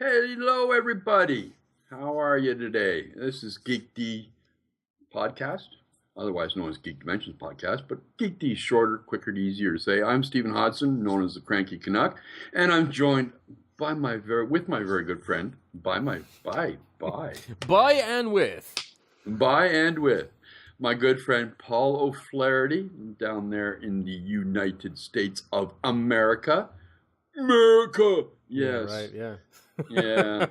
Hello, everybody. How are you today? This is GeekD podcast, otherwise known as Geek Dimensions podcast, but GeekD is shorter, quicker, and easier to say. I'm Stephen Hodson, known as the CrankyCanuck, and I'm joined by my very good friend, by and with my good friend Paul O'Flaherty down there in the United States of America. America, yes, yeah, right, yeah. Yeah.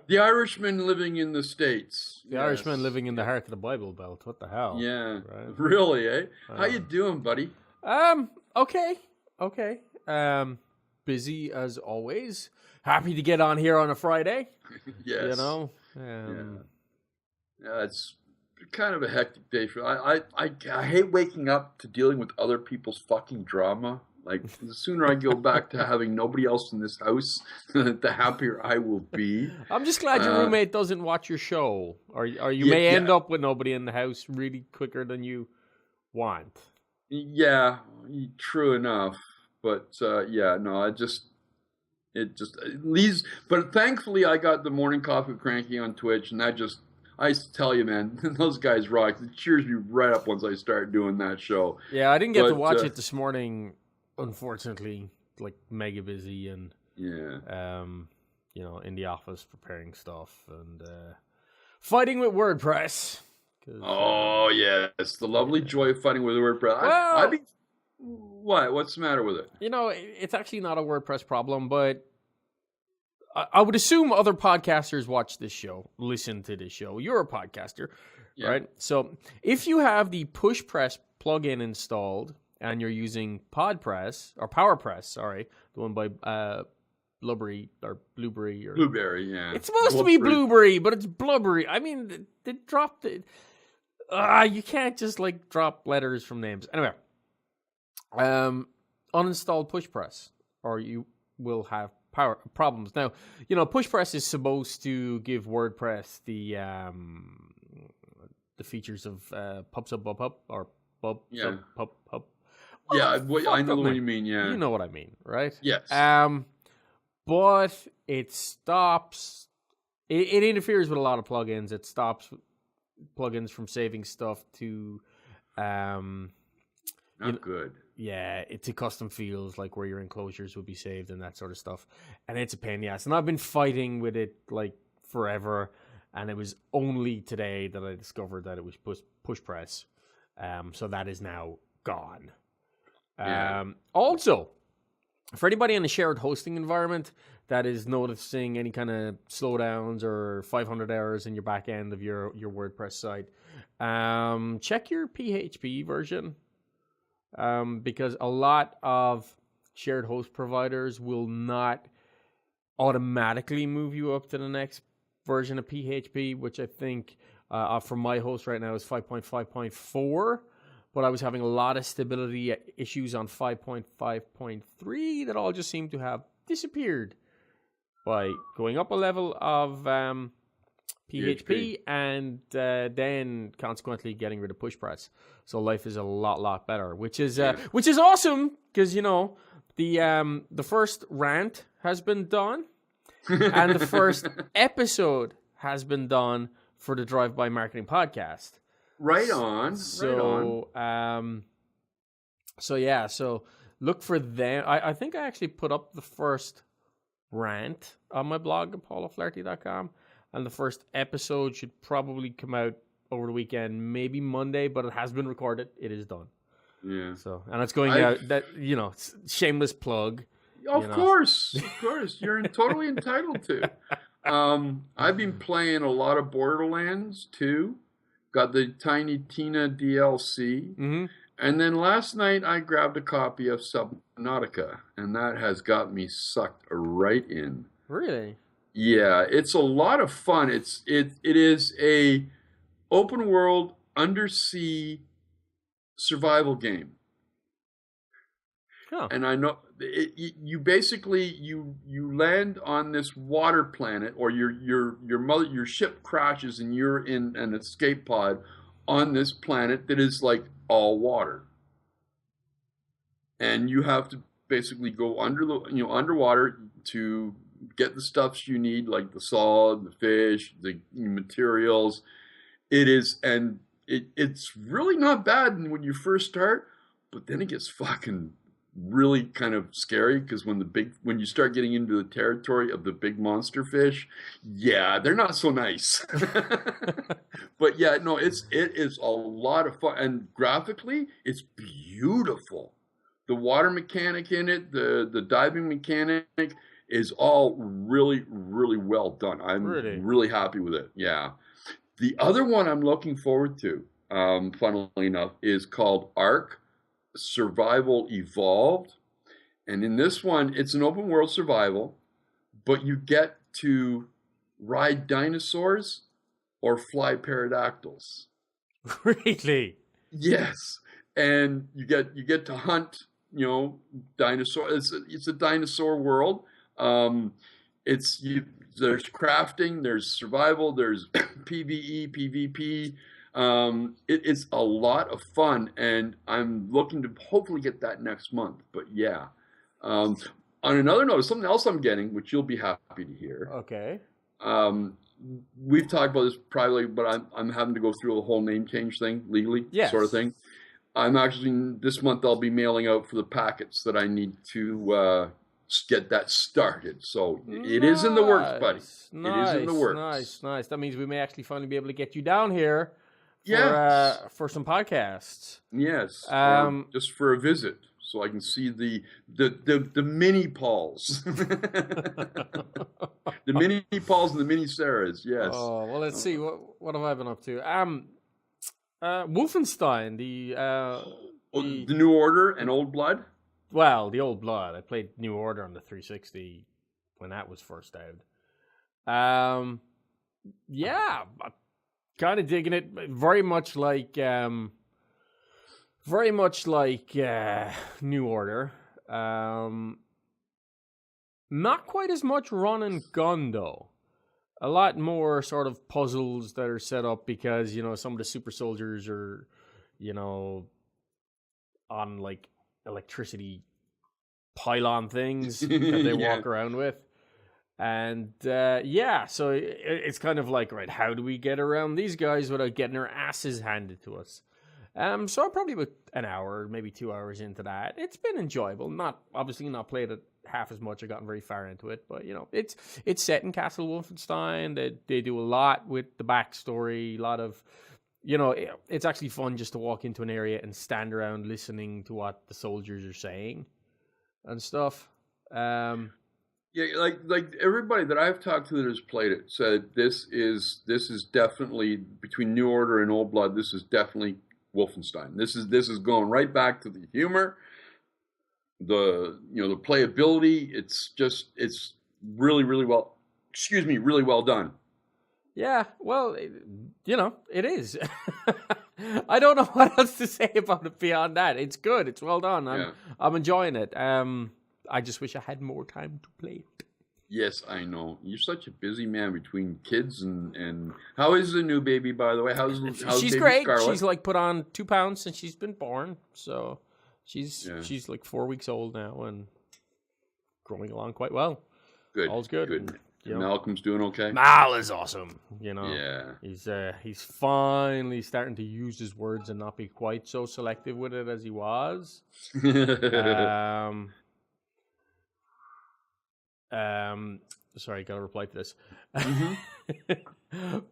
The Irishman living in the States. The Irishman living in the heart of the Bible Belt. What the hell? Yeah. Right? Really, eh? How you doing, buddy? Okay. Busy as always. Happy to get on here on a Friday. Yes. You know? Yeah, it's kind of a hectic day for I hate waking up to dealing with other people's fucking drama. Like, the sooner I go back to having nobody else in this house, the happier I will be. I'm just glad your roommate doesn't watch your show. Or you may end up with nobody in the house really quicker than you want. Yeah, true enough. But, it just leaves. But thankfully, I got the Morning Coffee with Cranky on Twitch, and I tell you, man, those guys rock. It cheers me right up once I start doing that show. Yeah, I didn't get to watch it this morning. Unfortunately, like mega busy and in the office preparing stuff and fighting with WordPress. Oh yes, the lovely joy of fighting with WordPress. Well, what's the matter with it? You know, it's actually not a WordPress problem, but I would assume other podcasters watch this show, listen to this show. You're a podcaster, right? So if you have the PushPress plugin installed and you're using PowerPress, the one by Blueberry, yeah. It's supposed to be Blueberry, but it's Blubbery. I mean, they dropped it. You can't just like drop letters from names. Anyway, uninstall PushPress, or you will have power problems. Now, PushPress is supposed to give WordPress the features of pub sub pub or pub sub pub pub. Yeah, I know what you mean, yeah. You know what I mean, right? Yes. But it stops... It interferes with a lot of plugins. It stops plugins from saving stuff to... Not good. Yeah, to custom fields, like where your enclosures would be saved and that sort of stuff. And it's a pain in the ass. And I've been fighting with it, like, forever. And it was only today that I discovered that it was PushPress. So that is now gone. Also, for anybody in a shared hosting environment that is noticing any kind of slowdowns or 500 errors in your back end of your WordPress site, check your PHP version, because a lot of shared host providers will not automatically move you up to the next version of PHP, which I think for my host right now is 5.5.4. But I was having a lot of stability issues on 5.5.3 that all just seem to have disappeared by going up a level of PHP and then consequently getting rid of PushPress. So life is a lot better, which is awesome because the first rant has been done and the first episode has been done for the Drive By Marketing podcast. Right on. So look for them. I think I actually put up the first rant on my blog at pauloflaherty.com, and the first episode should probably come out over the weekend, maybe Monday, but it has been recorded. It is done. Yeah. So, and it's going out. That shameless plug. Of course, you're totally entitled to. I've been playing a lot of Borderlands too. Got the Tiny Tina DLC. Mm-hmm. And then last night I grabbed a copy of Subnautica, and that has got me sucked right in. Really? Yeah, it's a lot of fun. It is a open world undersea survival game. Huh. And I know you basically you land on this water planet, or your ship crashes and you're in an escape pod on this planet that is like all water, and you have to basically go underwater to get the stuffs you need, like the salt, the fish, the materials. It is, and it's really not bad when you first start, but then it gets fucking really kind of scary because when you start getting into the territory of the big monster fish, yeah, they're not so nice. But yeah, no, it is a lot of fun, and graphically, it's beautiful. The water mechanic in it, the diving mechanic is all really, really well done. I'm really happy with it. Yeah. The other one I'm looking forward to, funnily enough, is called Ark Survival Evolved. And in this one, it's an open world survival, but you get to ride dinosaurs or fly pterodactyls. Really? Yes. And you get to hunt, dinosaur. It's a dinosaur world. There's crafting, there's survival, there's PvE, PvP. It's a lot of fun, and I'm looking to hopefully get that next month. But yeah, on another note, something else I'm getting, which you'll be happy to hear. Okay. We've talked about this privately, but I'm having to go through a whole name change thing legally, sort of thing. I'm actually this month I'll be mailing out for the packets that I need to get that started. So it is in the works, buddy. It is in the works. Nice. That means we may actually finally be able to get you down here for some podcasts. Yes. Just for a visit, so I can see the mini Pauls. The mini Pauls and the mini Sarahs, yes. Oh, well, let's see. What have I been up to? Wolfenstein, the New Order and Old Blood? Well, the Old Blood. I played New Order on the 360 when that was first out. Yeah, kind of digging it. Very much like New Order. Not quite as much run and gun though. A lot more sort of puzzles that are set up because some of the super soldiers are on like electricity pylon things that they walk around with. And so it's kind of like, right, how do we get around these guys without getting our asses handed to us? So I'm probably about an hour, maybe 2 hours into that. It's been enjoyable. Obviously not played it half as much. I've gotten very far into it, but it's set in Castle Wolfenstein. They do a lot with the backstory, a lot of it's actually fun just to walk into an area and stand around listening to what the soldiers are saying and stuff. Yeah, like everybody that I've talked to that has played it said this is definitely, between New Order and Old Blood, this is definitely Wolfenstein. This is going right back to the humor, the playability. It's really, really well. Really well done. Yeah, well, it is. I don't know what else to say about it beyond that. It's good. It's well done. I'm enjoying it. I just wish I had more time to play it. Yes, I know. You're such a busy man between kids and how is the new baby, by the way? How's she's baby great. Scarlett? She's like put on 2 pounds since she's been born. So she's like 4 weeks old now and growing along quite well. Good. All's good. Good. And Malcolm's doing okay? Mal is awesome. Yeah. He's finally starting to use his words and not be quite so selective with it as he was. Sorry, gotta reply to this. Mm-hmm.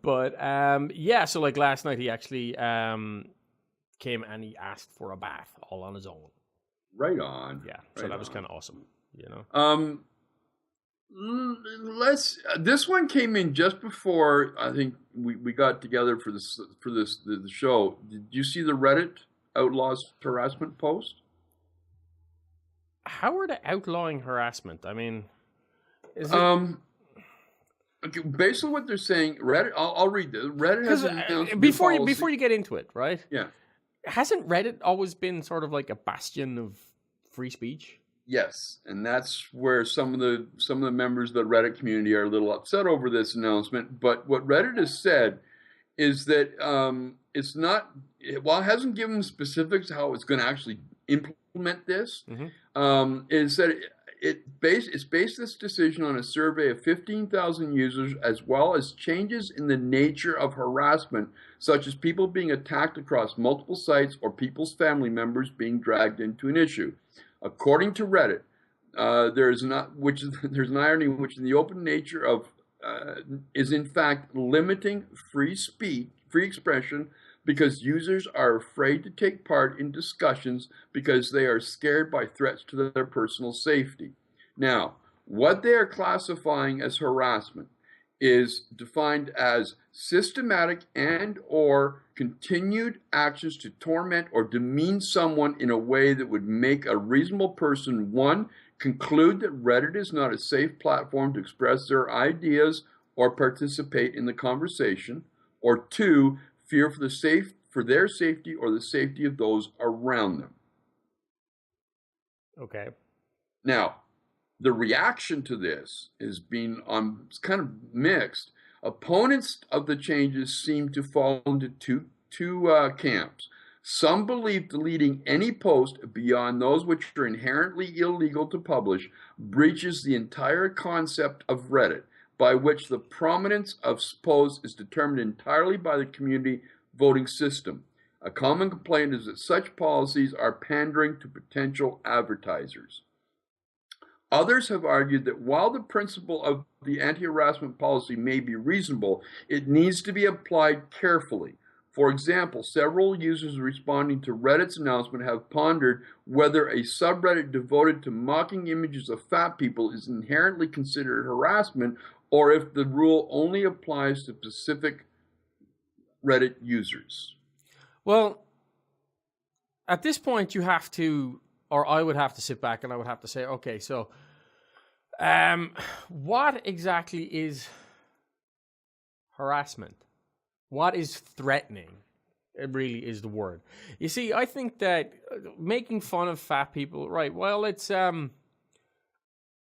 But so like last night he actually came and he asked for a bath all on his own. Right on. Yeah, so that was kind of awesome, This one came in just before I think we got together for the show. Did you see the Reddit Outlaws Harassment post? How are they outlawing harassment? I mean, is it... Okay, basically what they're saying, Reddit. I'll read this. Reddit has announced before you get into it, right? Yeah. Hasn't Reddit always been sort of like a bastion of free speech? Yes, and that's where some of the members of the Reddit community are a little upset over this announcement. But what Reddit has said is that it's not. While it hasn't given specifics how it's going to actually implement this, mm-hmm. Is that it's based this decision on a survey of 15,000 users, as well as changes in the nature of harassment, such as people being attacked across multiple sites or people's family members being dragged into an issue. According to Reddit, there's an irony in which the open nature of is in fact limiting free speech, free expression, because users are afraid to take part in discussions because they are scared by threats to their personal safety. Now, what they are classifying as harassment is defined as systematic and or continued actions to torment or demean someone in a way that would make a reasonable person, one, conclude that Reddit is not a safe platform to express their ideas or participate in the conversation, or two, fear for their safety or the safety of those around them. Okay. Now, the reaction to this has been it's kind of mixed. Opponents of the changes seem to fall into two camps. Some believe deleting any post beyond those which are inherently illegal to publish breaches the entire concept of Reddit, by which the prominence of posts is determined entirely by the community voting system. A common complaint is that such policies are pandering to potential advertisers. Others have argued that while the principle of the anti-harassment policy may be reasonable, it needs to be applied carefully. For example, several users responding to Reddit's announcement have pondered whether a subreddit devoted to mocking images of fat people is inherently considered harassment, or if the rule only applies to specific Reddit users. Well, at this point you have to, or I would have to sit back and I would have to say, okay, so what exactly is harassment? What is threatening? It really is the word. You see, I think that making fun of fat people, right, well, it's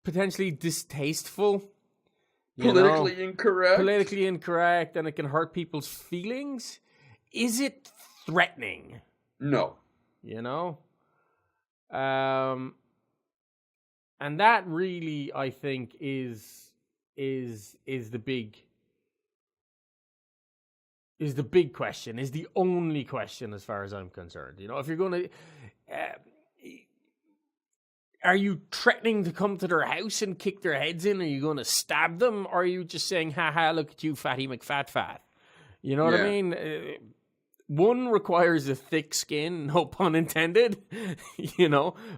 potentially distasteful. Politically incorrect, and it can hurt people's feelings. Is it threatening? No. And that really, I think, is the big question, is the only question as far as I'm concerned. If you're going to, are you threatening to come to their house and kick their heads in? Are you going to stab them? Or are you just saying, haha, look at you, fatty McFat? You know what I mean? One requires a thick skin, no pun intended,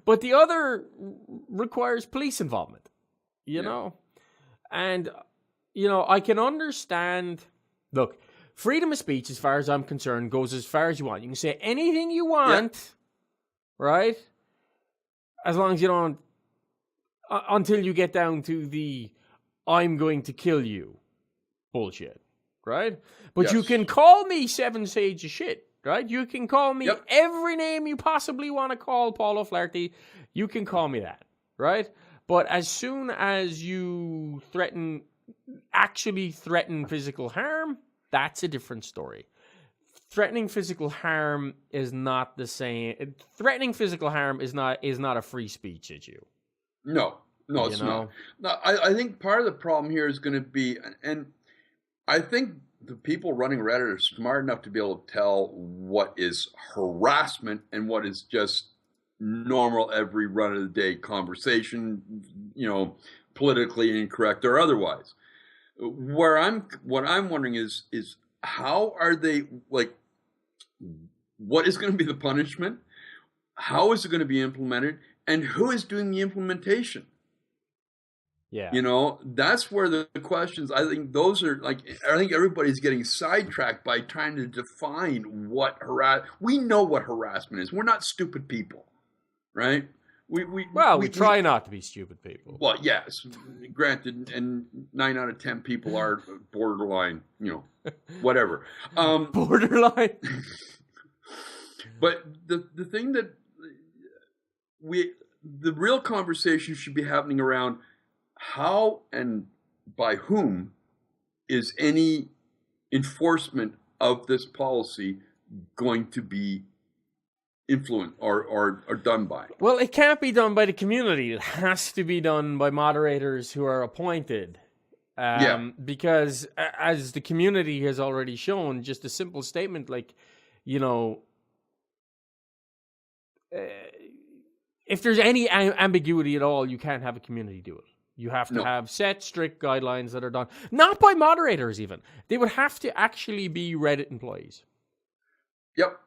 but the other requires police involvement, you know? And, I can understand, look, freedom of speech, as far as I'm concerned, goes as far as you want. You can say anything you want, right? As long as you don't, until you get down to the I'm going to kill you bullshit, right? But you can call me Seven Sage of shit, right? You can call me every name you possibly want to call Paul O'Flaherty. You can call me that, right? But as soon as you actually threaten physical harm, that's a different story. Threatening physical harm is not the same. Threatening physical harm is not a free speech issue. No, it's not. No, I think part of the problem here is going to be, and I think the people running Reddit are smart enough to be able to tell what is harassment and what is just normal every run of the day conversation, politically incorrect or otherwise. What I'm wondering is how are they, what is going to be the punishment? How is it going to be implemented? And who is doing the implementation? Yeah. That's where the questions, I think those are I think everybody's getting sidetracked by trying to define we know what harassment is. We're not stupid people, right? We try not to be stupid people. Well, yes, granted, and 9 out of 10 people are borderline, whatever. Borderline. But the thing that the real conversation should be happening around how and by whom is any enforcement of this policy going to be influence or done by? Well, it can't be done by the community. It has to be done by moderators who are appointed. Because as the community has already shown, just a simple statement like, if there's any ambiguity at all, you can't have a community do it. You have to have set, strict guidelines that are done, not by moderators even. They would have to actually be Reddit employees. Yep.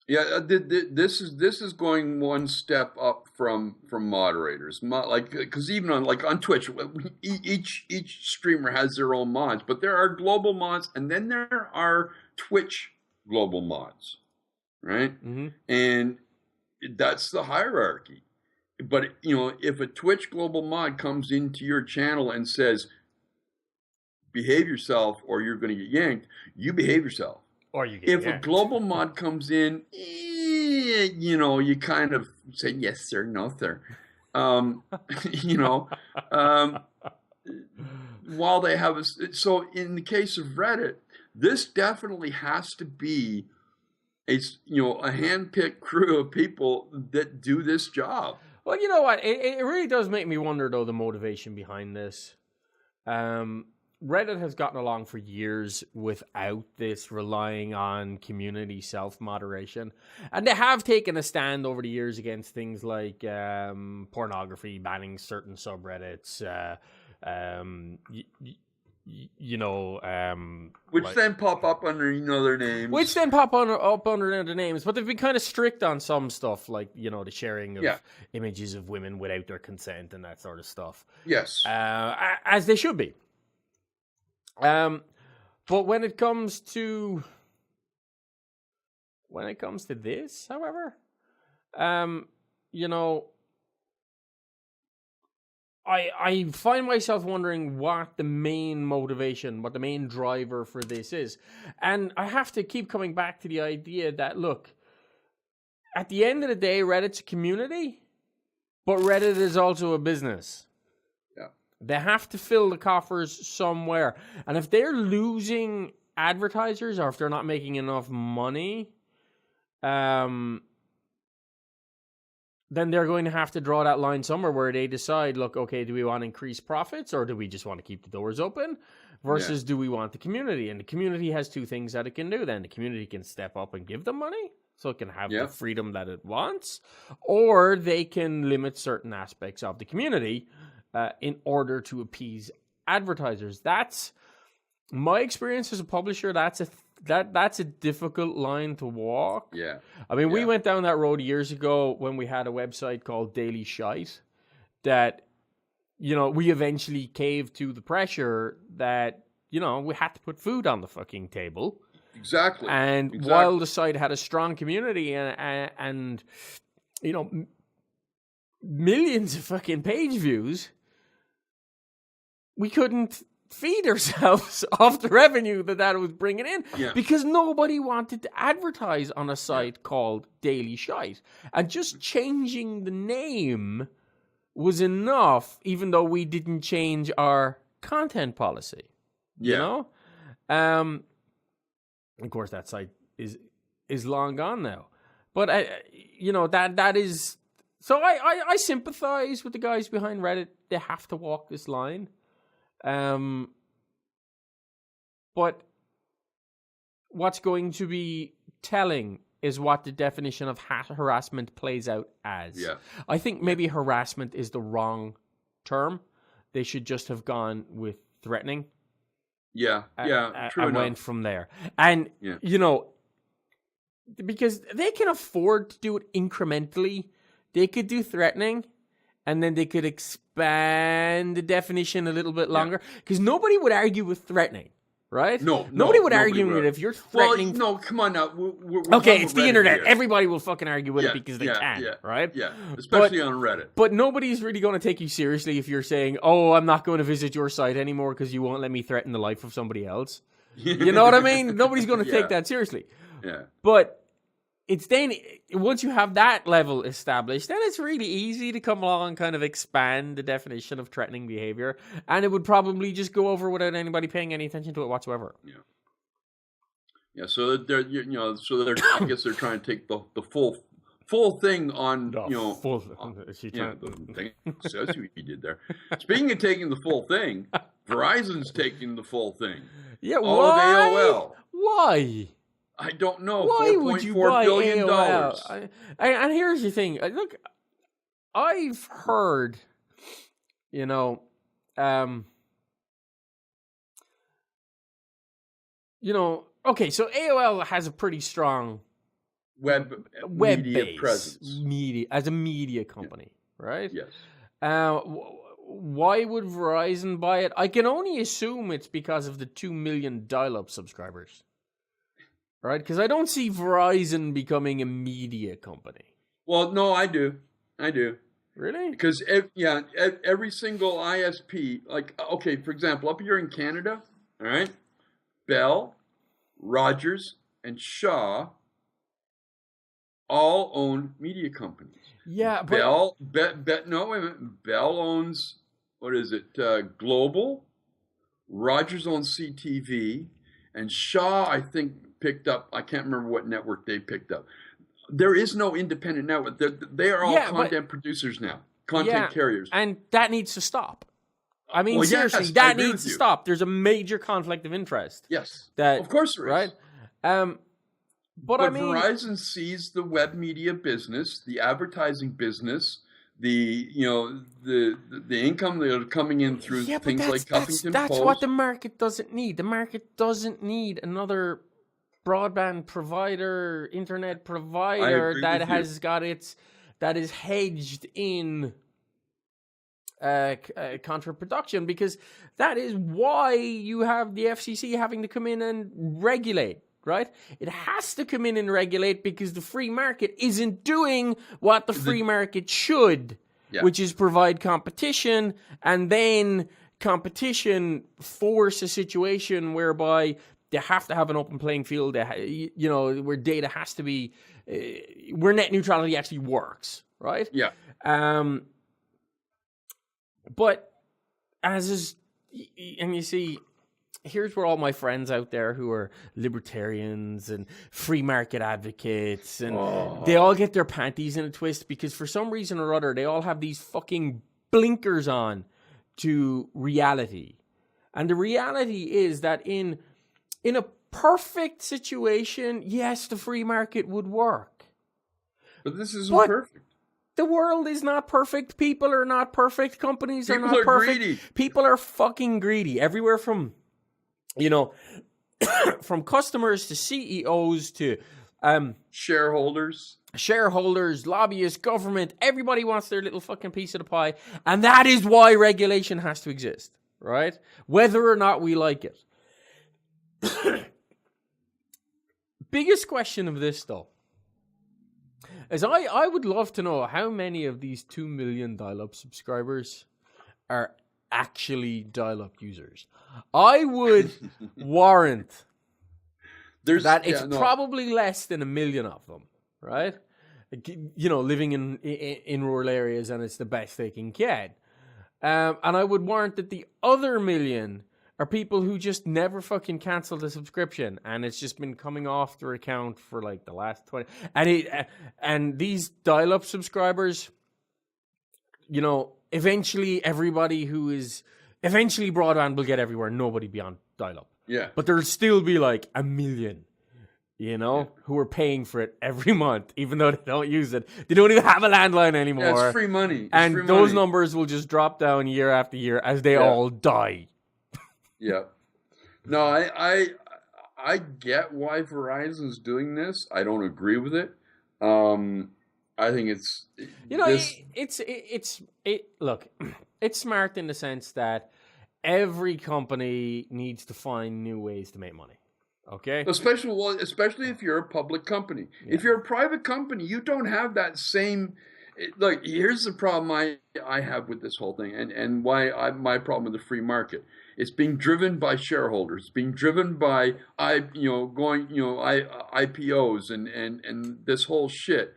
Yeah, this is going one step up from moderators, because even on Twitch, each streamer has their own mods, but there are global mods, and then there are Twitch global mods, right? Mm-hmm. And that's the hierarchy. But if a Twitch global mod comes into your channel and says, "Behave yourself, or you're going to get yanked," you behave yourself. Or you get if yanked. A global mod comes in, you kind of say, "Yes, sir, no, sir." While they have so in the case of Reddit, this definitely has to be a hand-picked crew of people that do this job. Well, you know what? It really does make me wonder, though, the motivation behind this. Reddit has gotten along for years without this, relying on community self-moderation. And they have taken a stand over the years against things like pornography, banning certain subreddits, which then pop up under their names. Which then pop up under their names, but they've been kind of strict on some stuff, like the sharing of images of women without their consent and that sort of stuff. Yes, as they should be. But when it comes to this, however, I find myself wondering what the main motivation, what the main driver for this is. And I have to keep coming back to the idea that, look, at the end of the day, Reddit's a community, but Reddit is also a business. Yeah. They have to fill the coffers somewhere. And if they're losing advertisers or if they're not making enough money, then they're going to have to draw that line somewhere where they decide, look, okay, do we want to increase profits or do we just want to keep the doors open versus do we want the community? And the community has two things that it can do then. The community can step up and give them money so it can have the freedom that it wants, or they can limit certain aspects of the community in order to appease advertisers. That's my experience as a publisher. That's a difficult line to walk. Yeah. I mean, we went down that road years ago when we had a website called Daily Shite that, we eventually caved to the pressure that, we had to put food on the fucking table. Exactly. And while the site had a strong community and millions of fucking page views, we couldn't feed ourselves off the revenue that was bringing in because nobody wanted to advertise on a site called Daily Shite. And just changing the name was enough, even though we didn't change our content policy. Of course, that site is long gone now. But that is so. I sympathize with the guys behind Reddit. They have to walk this line. But what's going to be telling is what the definition of harassment plays out as. Yeah. I think maybe harassment is the wrong term. They should just have gone with threatening. Yeah. True and enough. went from there. And, because they can afford to do it incrementally, they could do threatening. And then they could expand the definition a little bit longer. Because nobody would argue with threatening, right? Nobody would argue with it if you're threatening. Well, no, come on now. We're okay, it's the internet. Here. Everybody will fucking argue with it because they can, right? Yeah, especially on Reddit. But nobody's really going to take you seriously if you're saying, oh, I'm not going to visit your site anymore because you won't let me threaten the life of somebody else. You know what I mean? Nobody's going to take that seriously. Yeah. But it's then, once you have that level established, then it's really easy to come along and kind of expand the definition of threatening behavior, and it would probably just go over without anybody paying any attention to it whatsoever. Yeah. Yeah, so I guess they're trying to take the full thing on, the thing says what you did there. Speaking of taking the full thing, Verizon's taking the full thing. Yeah, all of AOL. Why? I don't know. Why would you buy $4.4 billion. AOL? And here's the thing. Look, I've heard, okay, so AOL has a pretty strong web media presence. As a media company, right? Yes. Why would Verizon buy it? I can only assume it's because of the 2 million dial-up subscribers, right? Because I don't see Verizon becoming a media company. Well, no, I do. Really? Because every single ISP, like, okay, for example, up here in Canada, all right, Bell, Rogers, and Shaw all own media companies. Yeah, but Bell owns, what is it? Global. Rogers owns CTV, and Shaw, I think, picked up. I can't remember what network they picked up. There is no independent network. They are all content producers now, content carriers, and that needs to stop. I mean, seriously, that needs to stop. There's a major conflict of interest. Yes, that of course there is. Right? But I mean, Verizon sees the web media business, the advertising business, the income that are coming in through things like Huffington Post. That's what the market doesn't need. The market doesn't need another broadband provider, internet provider that is hedged in counterproduction, because that is why you have the FCC having to come in and regulate. Right? It has to come in and regulate because the free market isn't doing what the free market should, which is provide competition, and then competition force a situation whereby they have to have an open playing field, where data has to be, where net neutrality actually works, right? Yeah. But and you see, here's where all my friends out there who are libertarians and free market advocates, and they all get their panties in a twist because for some reason or other, they all have these fucking blinkers on to reality. And the reality is that in a perfect situation, yes, the free market would work. But this isn't perfect. The world is not perfect. People are not perfect. Companies are not perfect. Greedy. People are fucking greedy. Everywhere from from customers to CEOs to shareholders, lobbyists, government, everybody wants their little fucking piece of the pie. And that is why regulation has to exist, right? Whether or not we like it. Biggest question of this, though, is I would love to know how many of these 2 million dial-up subscribers are actually dial-up users. I would warrant that it's probably less than 1 million of them, right? Living in rural areas, and it's the best they can get. And I would warrant that the other 1 million are people who just never fucking canceled the subscription, and it's just been coming off their account for like the last 20. And these dial-up subscribers, eventually broadband will get everywhere. Nobody beyond dial-up. Yeah. But there'll still be like 1 million, who are paying for it every month, even though they don't use it. They don't even have a landline anymore. Yeah, it's free money. Those numbers will just drop down year after year as they all die. Yeah. No, I get why Verizon's doing this. I don't agree with it. I think it's look, it's smart in the sense that every company needs to find new ways to make money. Okay? Especially if you're a public company. Yeah. If you're a private company, you don't have that same. Look, here's the problem I have with this whole thing, and why my problem with the free market. It's being driven by shareholders. It's being driven by IPOs and this whole shit.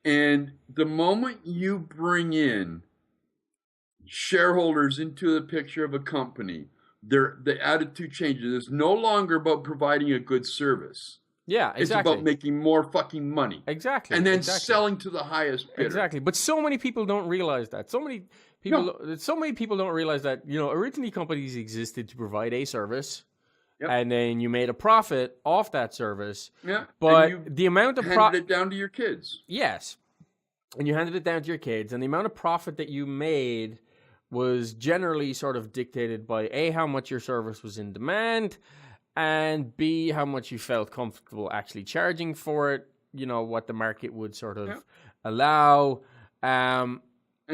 And the moment you bring in shareholders into the picture of a company the attitude changes. It's no longer about providing a good service. Yeah, exactly. It's about making more fucking money. Exactly. And then selling to the highest bidder. Exactly. But so many people don't realize that. So many people don't realize that, originally companies existed to provide a service. Yep. And then you made a profit off that service. Yeah. But the amount of handed it down to your kids. Yes. And you handed it down to your kids, and the amount of profit that you made was generally sort of dictated by A, how much your service was in demand, and B, how much you felt comfortable actually charging for it, what the market would sort of allow. And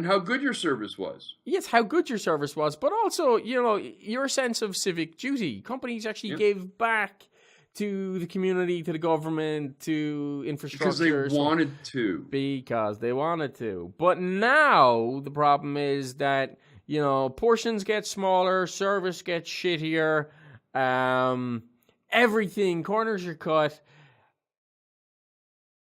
how good your service was. Yes, how good your service was, but also, your sense of civic duty. Companies actually gave back to the community, to the government, to infrastructure. Because they wanted to. Because they wanted to. But now the problem is that, portions get smaller, service gets shittier, everything, corners are cut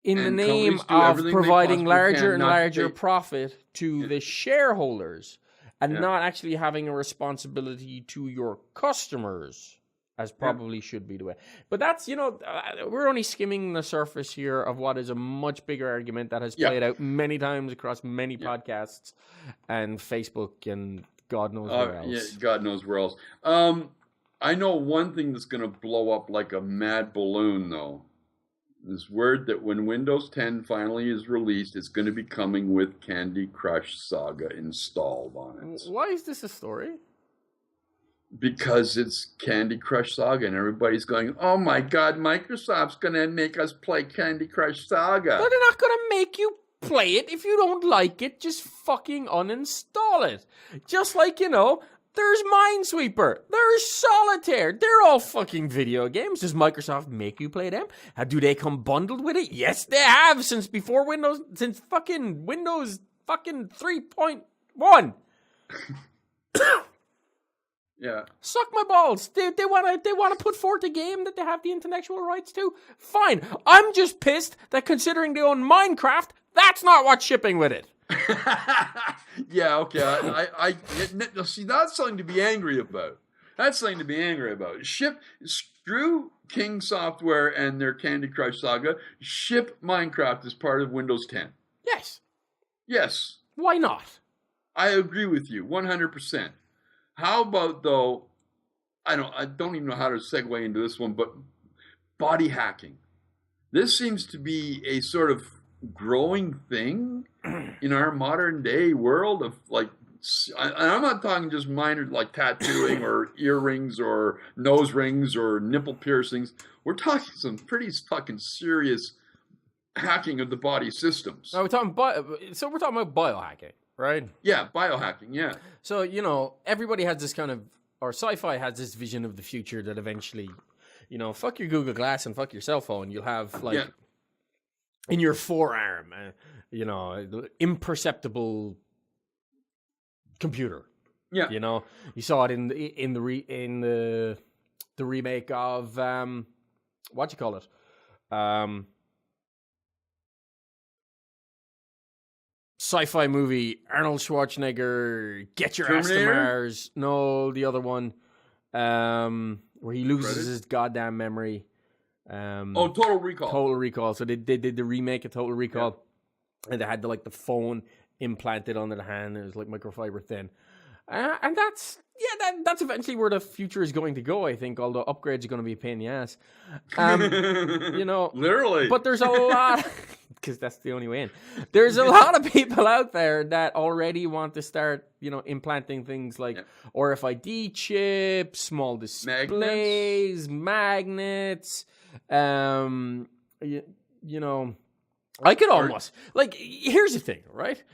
in the name of providing larger and larger profit to the shareholders and not actually having a responsibility to your customers. As probably should be the way. But that's, we're only skimming the surface here of what is a much bigger argument that has played out many times across many podcasts and Facebook and God knows where else. Yeah, God knows where else. I know one thing that's going to blow up like a mad balloon, though. This word that when Windows 10 finally is released, it's going to be coming with Candy Crush Saga installed on it. Why is this a story? Because it's Candy Crush Saga, and everybody's going, oh my God, Microsoft's going to make us play Candy Crush Saga. But they're not going to make you play it. If you don't like it, just fucking uninstall it. Just like, there's Minesweeper, there's Solitaire. They're all fucking video games. Does Microsoft make you play them? How do they come bundled with it? Yes, they have since fucking Windows 3.1. Yeah. Suck my balls. They want to put forth a game that they have the intellectual rights to. Fine. I'm just pissed that considering they own Minecraft, that's not what's shipping with it. Yeah, okay. I see, that's something to be angry about. Screw King Software and their Candy Crush Saga. Ship Minecraft as part of Windows 10. Yes. Yes. Why not? I agree with you 100%. How about, though, I don't even know how to segue into this one, but body hacking. This seems to be a sort of growing thing in our modern day world of and I'm not talking just minor like tattooing or earrings or nose rings or nipple piercings. We're talking some pretty fucking serious hacking of the body systems. We're talking about biohacking. Right? Yeah, biohacking, yeah. So, everybody has this kind of, or sci-fi has this vision of the future that eventually, fuck your Google Glass and fuck your cell phone. You'll have, in your forearm, imperceptible computer. Yeah. You saw it in the remake of, what you call it? Sci-fi movie, Arnold Schwarzenegger, Get Your Ass to Mars. No, the other one, where he loses his goddamn memory. Total Recall. Total Recall. So they did the remake of Total Recall, and they had the phone implanted under the hand. It was like microfiber thin, and that's eventually where the future is going to go. I think, although upgrades are going to be a pain in the ass. Literally. But there's a lot. Because that's the only way in. There's a lot of people out there that already want to start, implanting things like RFID chips, small displays, magnets. I could almost here's the thing, right?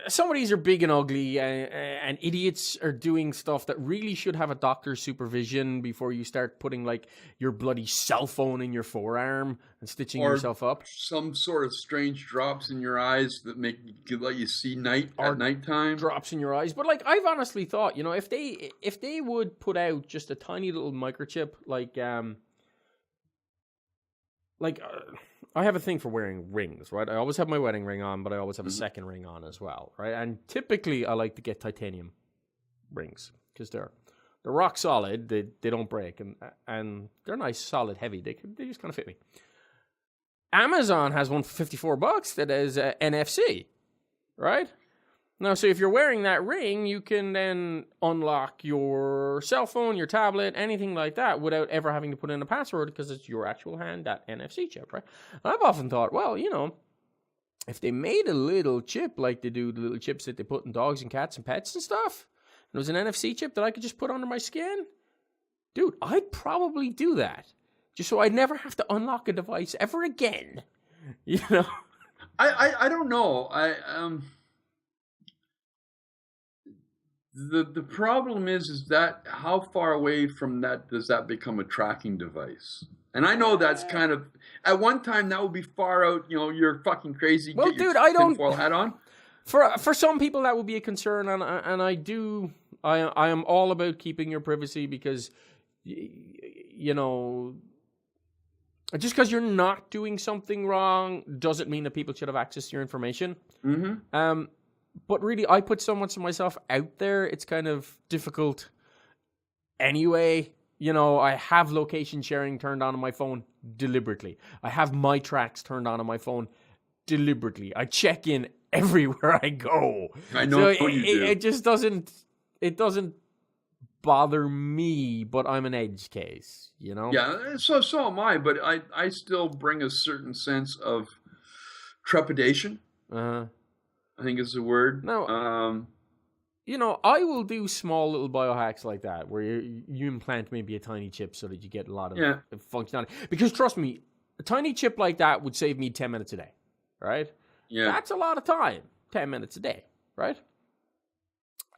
Some of these are big and ugly, and idiots are doing stuff that really should have a doctor's supervision before you start putting your bloody cell phone in your forearm and stitching yourself up. Some sort of strange drops in your eyes that let you see at nighttime. Drops in your eyes, but I've honestly thought, if they would put out just a tiny little microchip, I have a thing for wearing rings, right? I always have my wedding ring on, but I always have a second ring on as well, right? And typically, I like to get titanium rings because they're They're rock solid. They don't break, and they're nice, solid, heavy. They just kind of fit me. Amazon has one for $54 that is NFC, right? Now, so if you're wearing that ring, you can then unlock your cell phone, your tablet, anything like that without ever having to put in a password because it's your actual hand, that NFC chip, right? And I've often thought, well, you know, if they made a little chip like they do the little chips that they put in dogs and cats and pets and stuff, and it was an NFC chip that I could just put under my skin, dude, I'd probably do that just so I'd never have to unlock a device ever again, you know? I don't know. The problem is that how far away from that does that become a tracking device? And I know that's kind of, at one time that would be far out, you know, you're fucking crazy. Well, get your dude, I don't tinfoil hat on. For some people that would be a concern, and I am all about keeping your privacy because, you know, just because you're not doing something wrong doesn't mean that people should have access to your information. Mm-hmm. But really, I put so much of myself out there, it's kind of difficult anyway. You know, I have location sharing turned on my phone deliberately. I have my tracks turned on my phone deliberately. I check in everywhere I go. I know so you do. It just doesn't bother me, but I'm an edge case, you know? Yeah, so am I, but I still bring a certain sense of trepidation. I think is the word. No, you know, I will do small little biohacks like that, where you implant maybe a tiny chip so that you get a lot of functionality. Because trust me, a tiny chip like that would save me 10 minutes a day, right? Yeah. That's a lot of time, 10 minutes a day, right?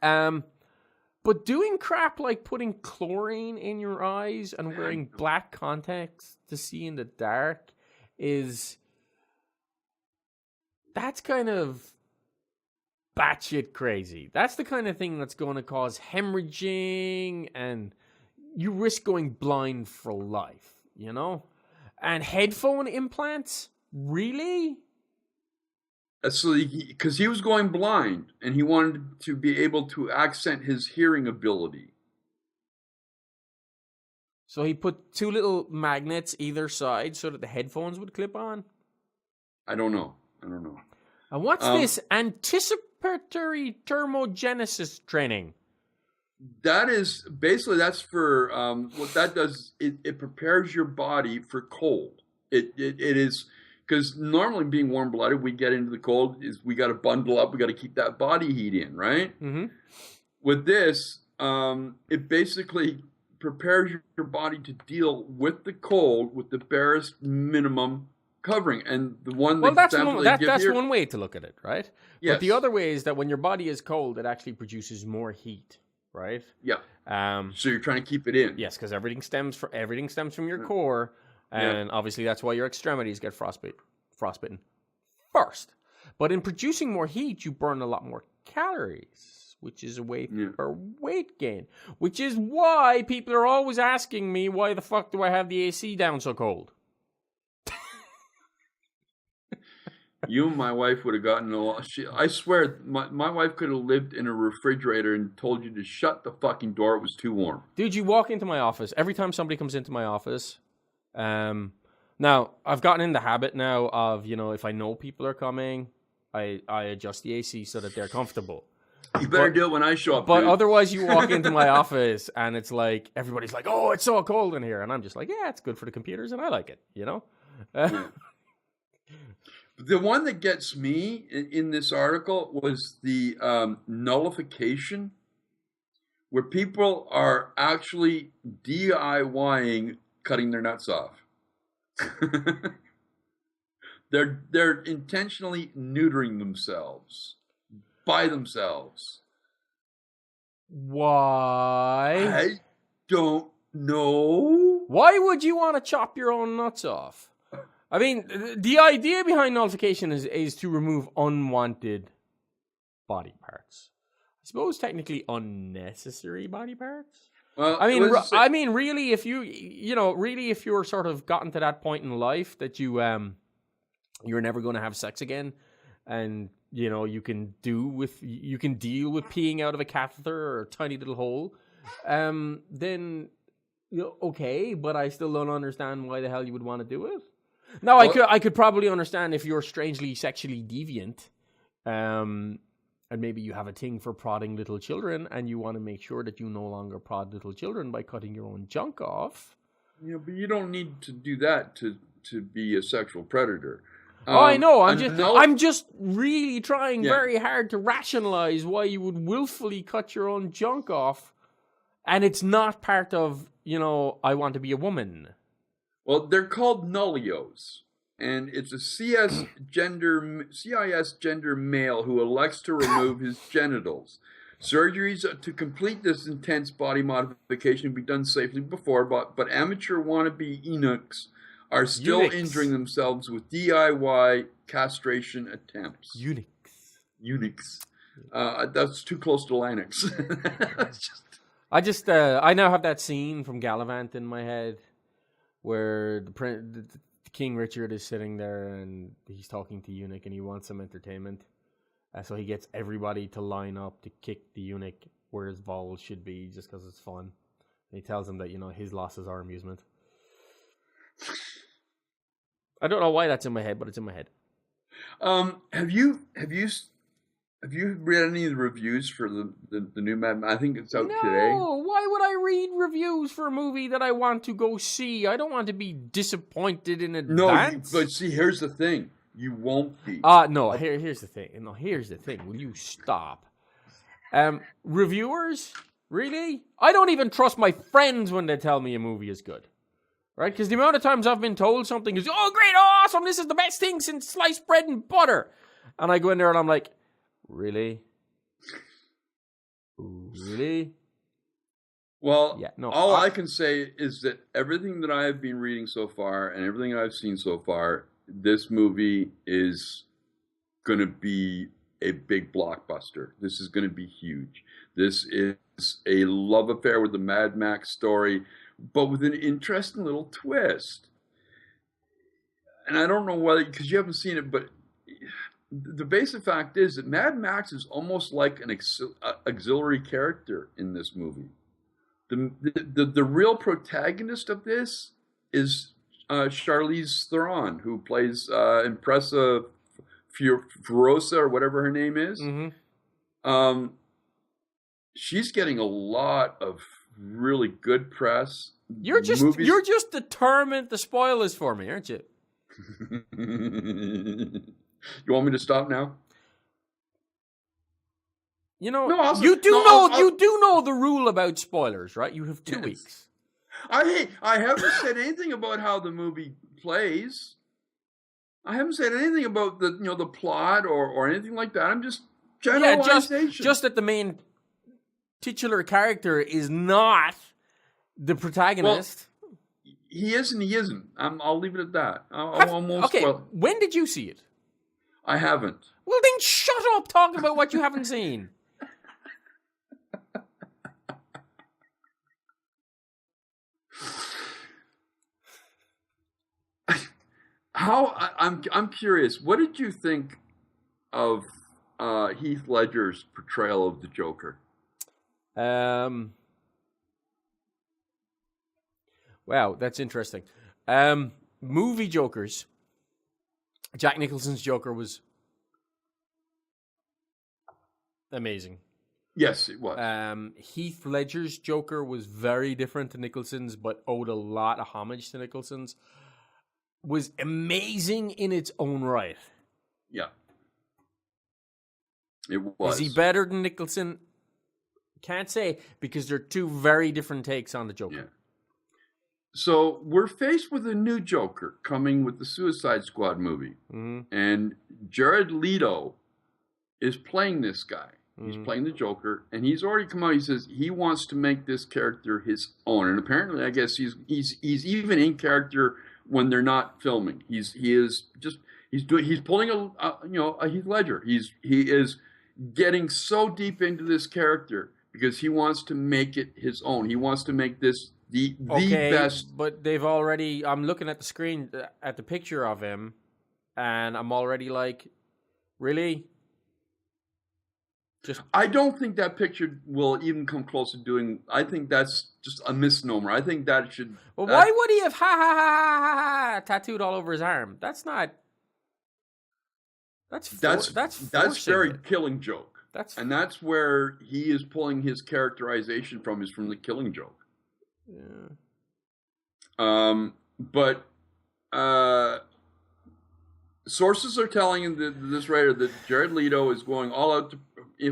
But doing crap like putting chlorine in your eyes and wearing black contacts to see in the dark that's kind of batshit crazy. That's the kind of thing that's going to cause hemorrhaging, and you risk going blind for life, you know? And headphone implants? Really? So because he was going blind and he wanted to be able to accent his hearing ability. So he put two little magnets either side so that the headphones would clip on? I don't know. And what's this anticipatory thermogenesis training? That is basically, that's for what that does. It prepares your body for cold. It is, because normally being warm blooded, we get into the cold is we got to bundle up. We got to keep that body heat in, right? Mm-hmm. With this, it basically prepares your body to deal with the cold with the barest minimum covering. And the one that's one way to look at it, right? Yes. But the other way is that when your body is cold, it actually produces more heat, right? Yeah. So you're trying to keep it in. Yes, because everything stems from your core, and obviously that's why your extremities get frostbitten first. But in producing more heat, you burn a lot more calories, which is a way for weight gain. Which is why people are always asking me, why the fuck do I have the AC down so cold? You and my wife would have gotten a lot. I swear, my wife could have lived in a refrigerator and told you to shut the fucking door. It was too warm. Dude, you walk into my office. Every time somebody comes into my office, now I've gotten in the habit now of, you know, if I know people are coming, I adjust the AC so that they're comfortable. You better do it when I show up. But dude. otherwise, you walk into my office and it's like everybody's like, "Oh, it's so cold in here," and I'm just like, "Yeah, it's good for the computers, and I like it," you know. The one that gets me in this article was the nullification, where people are actually DIYing cutting their nuts off. They're intentionally neutering themselves by themselves. Why? I don't know. Why would you want to chop your own nuts off? I mean, the idea behind nullification is to remove unwanted body parts. I suppose technically unnecessary body parts. Well, I mean, really, if if you're sort of gotten to that point in life that you're never going to have sex again, and you know you can deal with peeing out of a catheter or a tiny little hole, then okay, but I still don't understand why the hell you would want to do it. Now, I could probably understand if you're strangely sexually deviant, and maybe you have a thing for prodding little children, and you want to make sure that you no longer prod little children by cutting your own junk off. But you don't need to do that to be a sexual predator. I know. I'm just really trying very hard to rationalize why you would willfully cut your own junk off, and it's not part of I want to be a woman. Well, they're called nullios, and it's a CIS gender male who elects to remove his genitals. Surgeries to complete this intense body modification can be done safely before, but amateur wannabe eunuchs are still injuring themselves with DIY castration attempts. Eunuchs. That's too close to Linux. I now have that scene from Gallivant in my head where the King Richard is sitting there and he's talking to Eunuch and he wants some entertainment. So he gets everybody to line up to kick the eunuch where his balls should be just because it's fun. And he tells them that, his losses are amusement. I don't know why that's in my head, but it's in my head. Have you read any of the reviews for the new Mad Max? I think it's out today. No, why would I read reviews for a movie that I want to go see? I don't want to be disappointed in advance. No, but see, here's the thing. You won't be. No, here's the thing. No, here's the thing. Will you stop? Reviewers? Really? I don't even trust my friends when they tell me a movie is good. Right? Because the amount of times I've been told something is, oh, great, awesome, this is the best thing since sliced bread and butter. And I go in there and I'm like, really? Really? Well, all I can say is that everything that I have been reading so far and everything I've seen so far, this movie is going to be a big blockbuster. This is going to be huge. This is a love affair with the Mad Max story, but with an interesting little twist. And I don't know whether, because you haven't seen it, but the basic fact is that Mad Max is almost like an auxiliary character in this movie. The real protagonist of this is Charlize Theron, who plays Impressa Ferosa or whatever her name is. Mm-hmm. She's getting a lot of really good press. You're just determined to spoil this for me, aren't you? You want me to stop now? You do know the rule about spoilers, right? You have 2 weeks. I haven't said anything about how the movie plays. I haven't said anything about the plot or anything like that. I'm just generalization. Just that the main titular character is not the protagonist. Well, he is and he isn't. I'll leave it at that. I won't spoil. When did you see it? I haven't. Well, then shut up talking about what you haven't seen. I'm curious. What did you think of Heath Ledger's portrayal of the Joker? Wow, that's interesting. Movie Jokers. Jack Nicholson's Joker was amazing. Yes, it was. Heath Ledger's Joker was very different to Nicholson's, but owed a lot of homage to Nicholson's. Was amazing in its own right. Yeah. It was. Is he better than Nicholson? Can't say, because they're two very different takes on the Joker. Yeah. So we're faced with a new Joker coming with the Suicide Squad movie. Mm-hmm. And Jared Leto is playing this guy. He's Mm-hmm. playing the Joker, and he's already come out. He says he wants to make this character his own, and apparently, I guess he's even in character when they're not filming. He's pulling a Heath Ledger. He is getting so deep into this character because he wants to make it his own. He wants to make this the best. But they've already. I'm looking at the screen at the picture of him, and I'm already like, really. I don't think that picture will even come close to doing. I think that's just a misnomer. I think that should. Well, why would he have ha ha ha ha ha tattooed all over his arm? That's not. That's very it. Killing Joke. That's where he is pulling his characterization from, is from the Killing Joke. Yeah. But sources are telling this writer that Jared Leto is going all out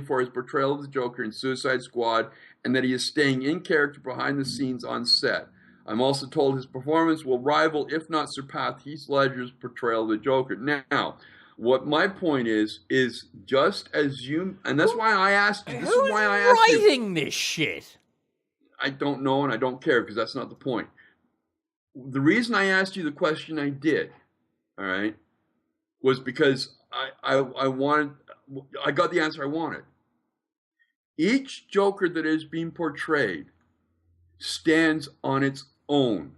for his portrayal of the Joker in Suicide Squad, and that he is staying in character behind the scenes on set. I'm also told his performance will rival, if not surpass, Heath Ledger's portrayal of the Joker. Now, what my point is just as you, and that's why I asked you. This is why I asked you. Who's writing this shit? I don't know, and I don't care, because that's not the point. The reason I asked you the question I did, all right, was because I got the answer I wanted. Each Joker that is being portrayed stands on its own,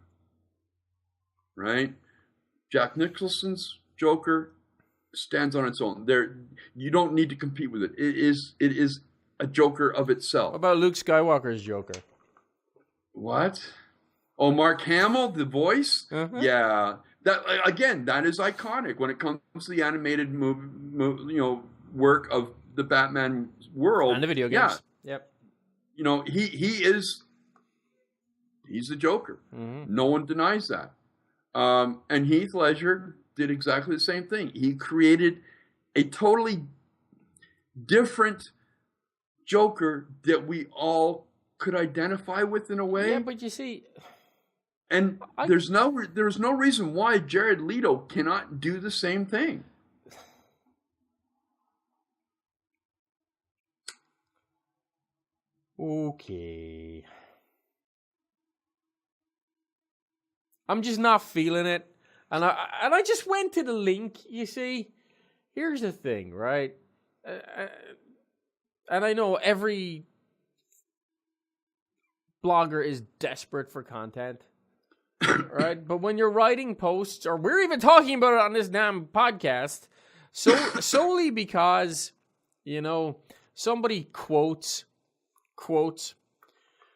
right? Jack Nicholson's Joker stands on its own. You don't need to compete with it. It is a Joker of itself. What about Luke Skywalker's Joker? What? Oh, Mark Hamill, the voice? Uh-huh. Yeah. That is iconic when it comes to the animated movie, work of the Batman world and the video games. Yeah. Yep. He's the Joker. Mm-hmm. No one denies that. And Heath Ledger did exactly the same thing. He created a totally different Joker that we all could identify with in a way. Yeah, but you see. And there's no reason why Jared Leto cannot do the same thing. Okay. I'm just not feeling it. And I just went to the link, you see. Here's the thing, right? And I know every blogger is desperate for content. Right? But when you're writing posts, or we're even talking about it on this damn podcast, solely because, somebody quotes,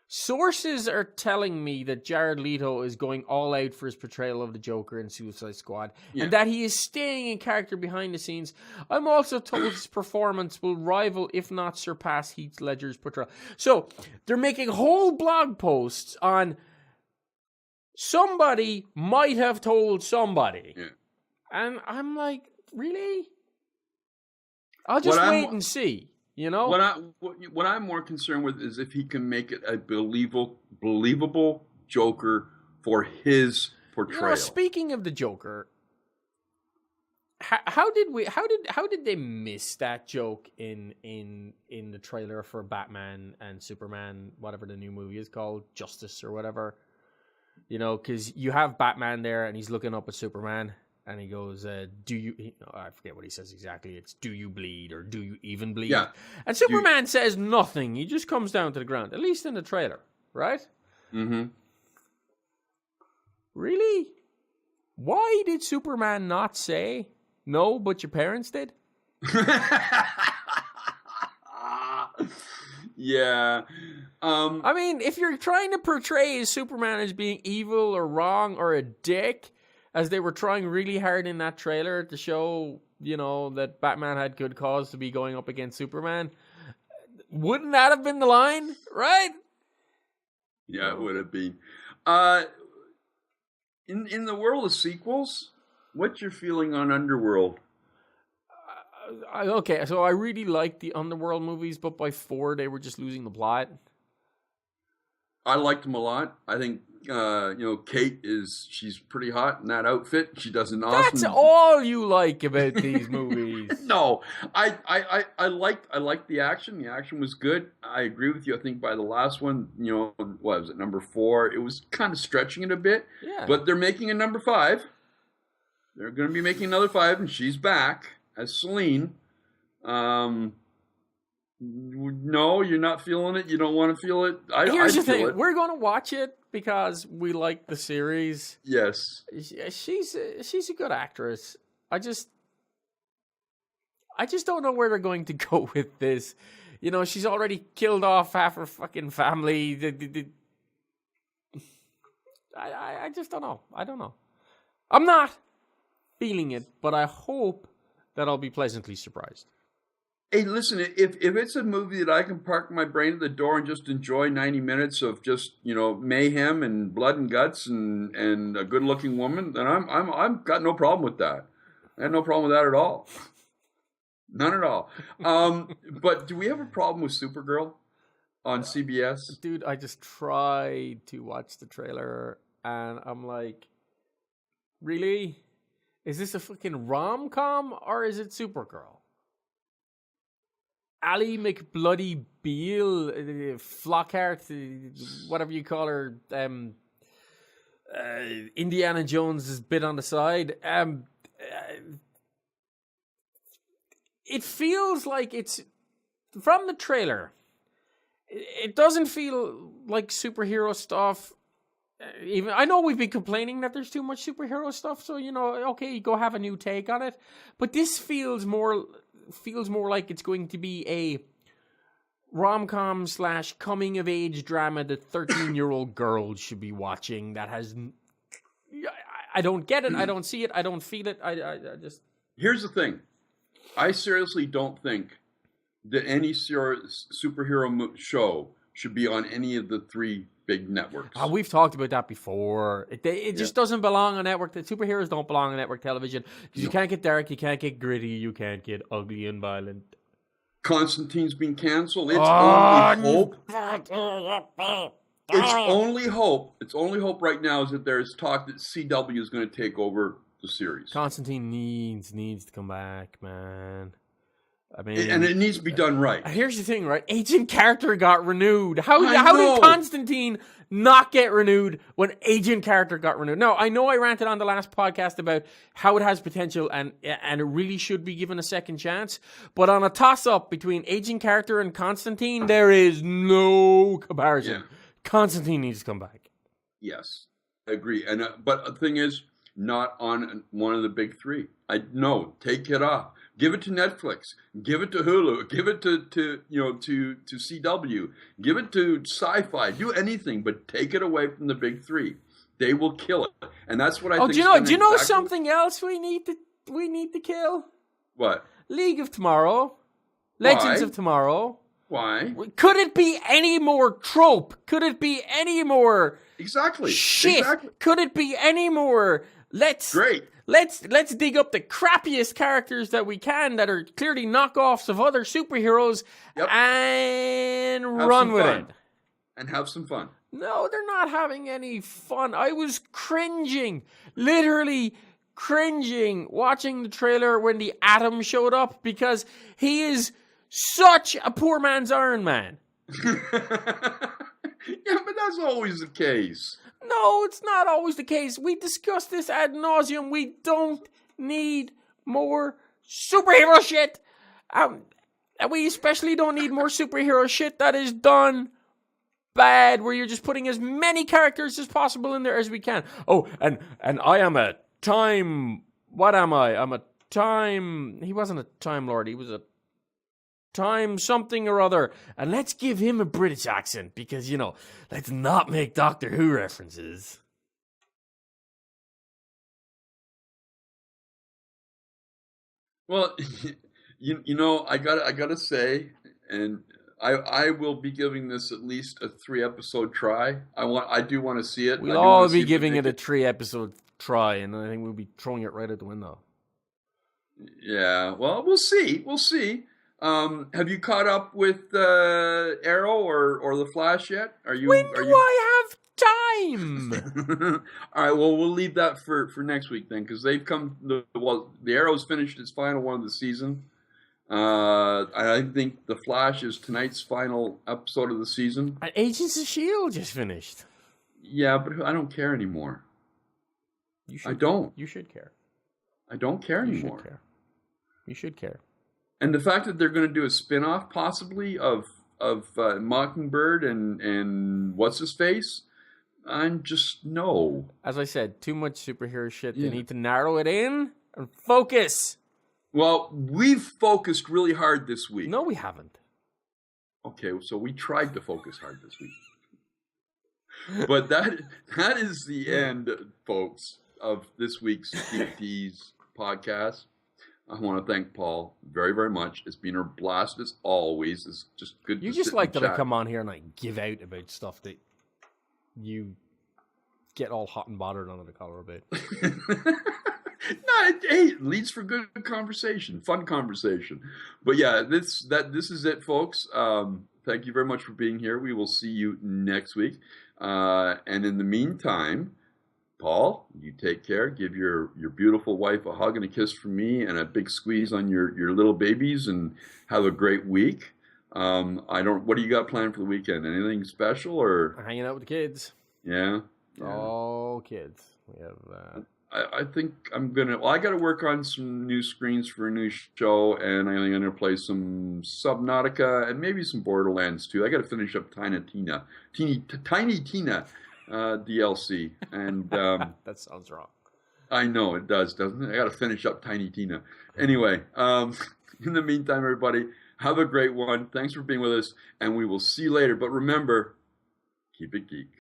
sources are telling me that Jared Leto is going all out for his portrayal of the Joker in Suicide Squad, and that he is staying in character behind the scenes. I'm also told his performance will rival, if not surpass, Heath Ledger's portrayal. So, they're making whole blog posts on somebody might have told somebody. Yeah. And I'm like, really? I'll just wait and see, What I'm more concerned with is if he can make it a believable Joker for his portrayal. Speaking of the Joker, how did they miss that joke in the trailer for Batman and Superman, whatever the new movie is called, Justice or whatever? Because you have Batman there and he's looking up at Superman and he goes, do you, I forget what he says exactly. It's, do you bleed or do you even bleed? Yeah. And Superman says nothing. He just comes down to the ground, at least in the trailer, right? Mm-hmm. Really? Why did Superman not say, no, but your parents did? Yeah. I mean, if you're trying to portray Superman as being evil or wrong or a dick, as they were trying really hard in that trailer to show, that Batman had good cause to be going up against Superman, wouldn't that have been the line, right? Yeah, it would have been. In the world of sequels, what's your feeling on Underworld? Okay, so I really liked the Underworld movies, but by 4 they were just losing the plot. I liked them a lot. I think, Kate she's pretty hot in that outfit. She does an awesome. That's all you like about these movies. No, I liked the action. The action was good. I agree with you. I think by the last one, what was it, number 4? It was kind of stretching it a bit. Yeah. But they're making a number 5. They're going to be making another 5, and she's back as Selene. No, you're not feeling it. You don't want to feel it. Here's the thing: we're going to watch it because we like the series. Yes, she's a good actress. I just don't know where they're going to go with this. she's already killed off half her fucking family. I just don't know. I don't know. I'm not feeling it, but I hope that I'll be pleasantly surprised. Hey, listen, if it's a movie that I can park my brain at the door and just enjoy 90 minutes of just, mayhem and blood and guts and a good-looking woman, then I'm got no problem with that. I have no problem with that at all. None at all. But do we have a problem with Supergirl on CBS? Dude, I just tried to watch the trailer and I'm like, really? Is this a fucking rom-com or is it Supergirl? Ally McBloody Beale, Flockhart, whatever you call her, Indiana Jones' bit on the side. It feels like it's, from the trailer, it doesn't feel like superhero stuff. Even I know we've been complaining that there's too much superhero stuff, so okay, go have a new take on it. But this feels more like it's going to be a rom-com / coming of age drama that 13-year-old girls should be watching. That has, I don't get it. I don't see it. I don't feel it. I just. Here's the thing. I seriously don't think that any superhero show should be on any of the 3 big networks. We've talked about that before. It just doesn't belong on network. The superheroes don't belong on network television because you can't get dark, you can't get gritty, you can't get ugly and violent. Constantine's been canceled. It's only hope. It's only hope right now is that there's talk that CW is going to take over the series. Constantine needs to come back, man. I mean, and it needs to be done right. Here's the thing, right? Agent Carter got renewed. How did Constantine not get renewed when Agent Carter got renewed? No, I know I ranted on the last podcast about how it has potential and it really should be given a second chance. But on a toss-up between Agent Carter and Constantine, there is no comparison. Yeah. Constantine needs to come back. Yes, I agree. And but the thing is, not on one of the big 3. Take it off. Give it to Netflix. Give it to Hulu. Give it to CW. Give it to Sci-Fi. Do anything, but take it away from the big 3. They will kill it, and that's what I think. Do you know something else we need to kill? What? League of Tomorrow, Legends of Tomorrow. Why? Could it be any more trope? Could it be any more exactly shit? Exactly. Could it be any more? Let's dig up the crappiest characters that we can that are clearly knockoffs of other superheroes and run with it. And have some fun. No, they're not having any fun. I was cringing, literally cringing, watching the trailer when the Atom showed up because he is such a poor man's Iron Man. Yeah, but that's always the case. No, it's not always the case. We discussed this ad nauseum. We don't need more superhero shit. And we especially don't need more superhero shit that is done bad, where you're just putting as many characters as possible in there as we can. Oh, and I am a time... What am I? I'm a time... He wasn't a Time Lord. He was a time something or other. And let's give him a British accent because, let's not make Doctor Who references. Well, I gotta say, and I will be giving this at least a 3-episode try. I do want to see it. We'll all be giving it a 3-episode try, and I think we'll be throwing it right out the window. Yeah, well, we'll see. Have you caught up with Arrow or the Flash yet? When do I have time? All right, well, we'll leave that for next week then, because they've come. The Arrow's finished its final one of the season. I think the Flash is tonight's final episode of the season. Agents of S.H.I.E.L.D. just finished. Yeah, but I don't care anymore. I don't. You should care. I don't care anymore. You should care. And the fact that they're going to do a spin-off possibly of Mockingbird and what's his face, I'm just no. As I said, too much superhero shit. Yeah. They need to narrow it in and focus. Well, we've focused really hard this week. No, we haven't. Okay, so we tried to focus hard this week. But that is the end, folks, of this week's GeekD's podcast. I want to thank Paul very, very much. It's been a blast as always. It's just good You to just sit like and that I chat. come on here and I give out about stuff that you get all hot and bothered under the collar about. No, it leads for good conversation, fun conversation. But yeah, this is it, folks. Thank you very much for being here. We will see you next week. And in the meantime, Paul, you take care. Give your beautiful wife a hug and a kiss from me, and a big squeeze on your little babies, and have a great week. What do you got planned for the weekend? Anything special or Hanging out with the kids. Yeah. All kids. We have. I think I'm gonna. Well, I got to work on some new screens for a new show, and I think I'm gonna play some Subnautica and maybe some Borderlands too. I got to finish up Tiny Tina DLC, and That sounds wrong. I know it does, doesn't it? I got to finish up Tiny Tina. Anyway, in the meantime, everybody, have a great one. Thanks for being with us, and we will see you later. But remember, keep it geek.